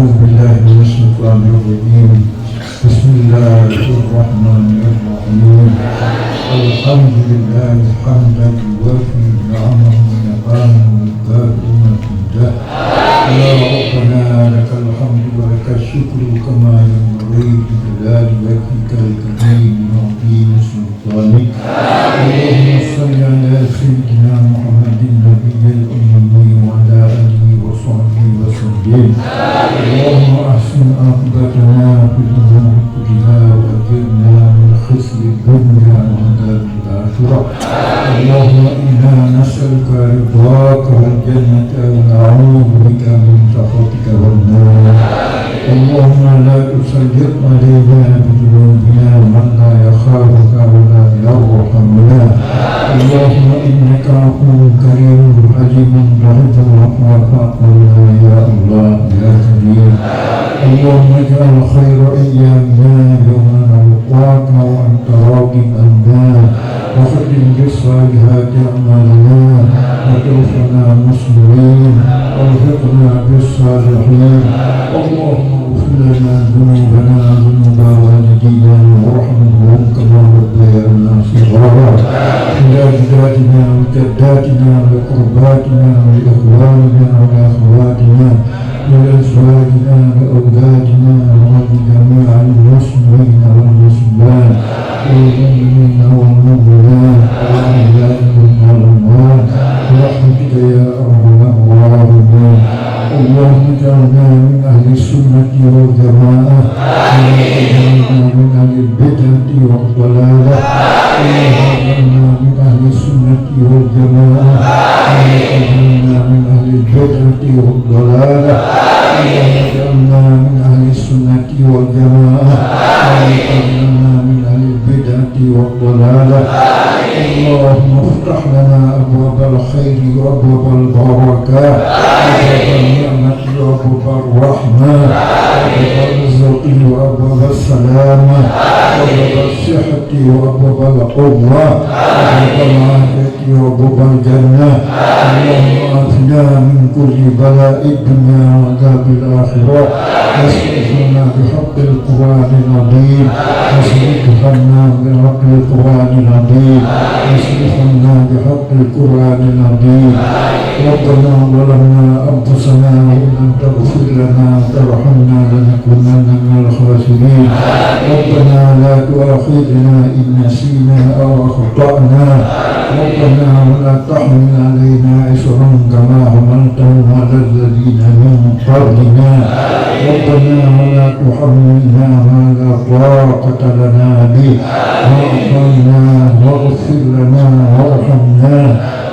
أعوذ بالله من الشيطان الرجيم. بسم الله الرحمن الرحيم. الحمد لله حمدا يوافي نعمه ونعمه ويكافئ مزيدا. يا ربنا لك الحمد ولك الشكر كما ينبغي لجلال وجهك الكريم وعظيم سلطانك. اللهم صل على سيدنا محمد النبي الأمي وعلى آله وصحبه وسلم. اللهم أحسن عاقبتنا في الأمور كلها وأجرنا من خزي الدنيا وعذاب الآخرة. اللهم إنا نسألك رضاك والجنة ونعوذ بك من سخطك والنار. اللهم لا تسلط علينا بذنوبنا من لا يخافك ولا يرحمنا. اللهم إنك عفو كريم حليم تحب العفو فاعف عنا يا الله يا كريم. اللهم اجعل خير أيامنا يوم نلقاك وأنت راض عنا، وختم بالصالحات أعمالنا، وتوفنا مسلمين، وارزقنا بالصالحين. اللهم اغفر لنا ذنوبنا ذنوب والدينا وارحمهم كما ربيانا صغارا. لأجدادنا وجداتنا وقرباتنا وإخواننا وأخواتنا ولأزواجنا وأولادنا ولجميع المسلمين والمسلمات والمؤمنين والمؤمنات والأحياء والأموات برحمتك يا أرحم الراحمين. اللهم اجعلنا من أهل السنة والجماعة ولا تجعلنا من أهل البدعة والضلالة. اللهم اجعلنا من أهل السنة والجماعة ولا تجعلنا من أهل البدعة والضلالة. اللهم اجعلنا من أهل السنة والجماعة ولا تجعلنا من أهل البدعة والضلالة. اللهم افتح لنا أبواب الخير وأبواب البركات وأبواب النعمة وأبواب الرحمة وأبواب الرزق وأبواب السلامة وأبواب الصحة وأبواب القوة وأبواب العافية وأبواب الجنة. اللهم آتنا من كل بلاء الدنيا وعذاب الآخرة. واصرفنا بحق القرآن العظيم، واصرفنا بحق القرآن العظيم، واصرفنا بحق القرآن العظيم. ربنا ظلمنا أنفسنا وإن لم تغفر لنا وترحمنا لنكونن من الخاسرين. ربنا لا تؤاخذنا إن نسينا أو أخطأنا. ربنا ولا تحمل علينا إصرا كما حملته على الذين من قبلنا. ربنا ولا تحملنا ما لا طاقة لنا به. واعف عنا واغفر لنا وارحمنا.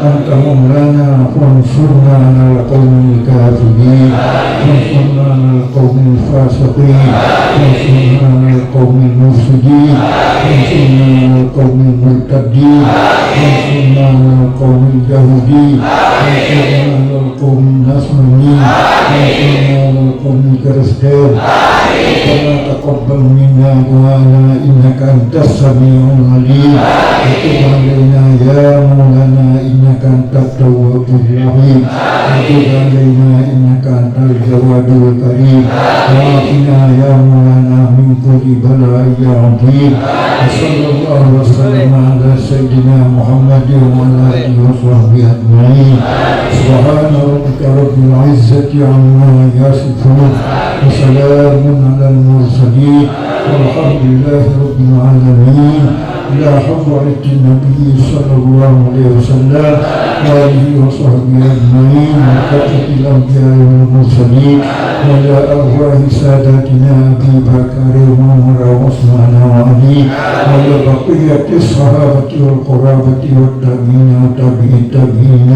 أنت مولانا فانصرنا على القوم الكافرين، فانصرنا على القوم الفاسقين، فانصرنا على القوم المفسدين، فانصرنا على القوم المرتدين، فانصرنا على القوم اليهودين، فانصرنا على القوم النصرانيين، فانصرنا على القوم الكريستيين. ربنا تقبل منا دعاءنا إنك أنت السميع العليم، وتب علينا يا مولانا إنك أنت التواب الرحيم، وتب علينا إنك أنت الجواد الكريم، وعافنا يا مولانا من كل بلاء يا عظيم. وصلى الله وسلم على سيدنا محمد وعلى آله وصحبه أجمعين. سبحان ربك رب العزة عما يصفون وسلام على المرسلين والحمد لله رب العالمين. إلى حضرة النبي صلى الله عليه وسلم وآله وصحبه أجمعين وكافة الأنبياء والمرسلين وإلى أرواح ساداتنا أبي بكر وعمر وعثمان وعلي وإلى بقية الصحابة والقرابة والتابعين وتابعي التابعين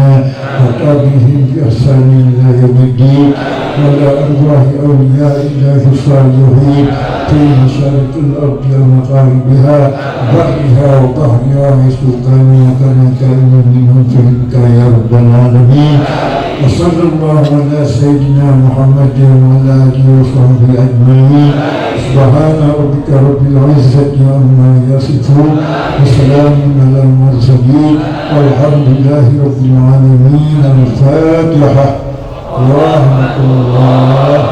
وتابعهم بإحسان إلى يوم الدين وإلى أرواح أولياء الله الصالحين في مشارق الأرض ومغاربها بحرها وبحرها حيث كانوا كان كائن منهم فيك يا رب العالمين. وصلى الله على سيدنا محمد وعلى آله وصحبه أجمعين. سبحان ربك رب العزة عما يصفون وسلام على المرسلين والحمد لله رب العالمين. الفاتحة. ورحمة الله.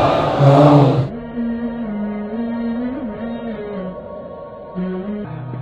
الآن.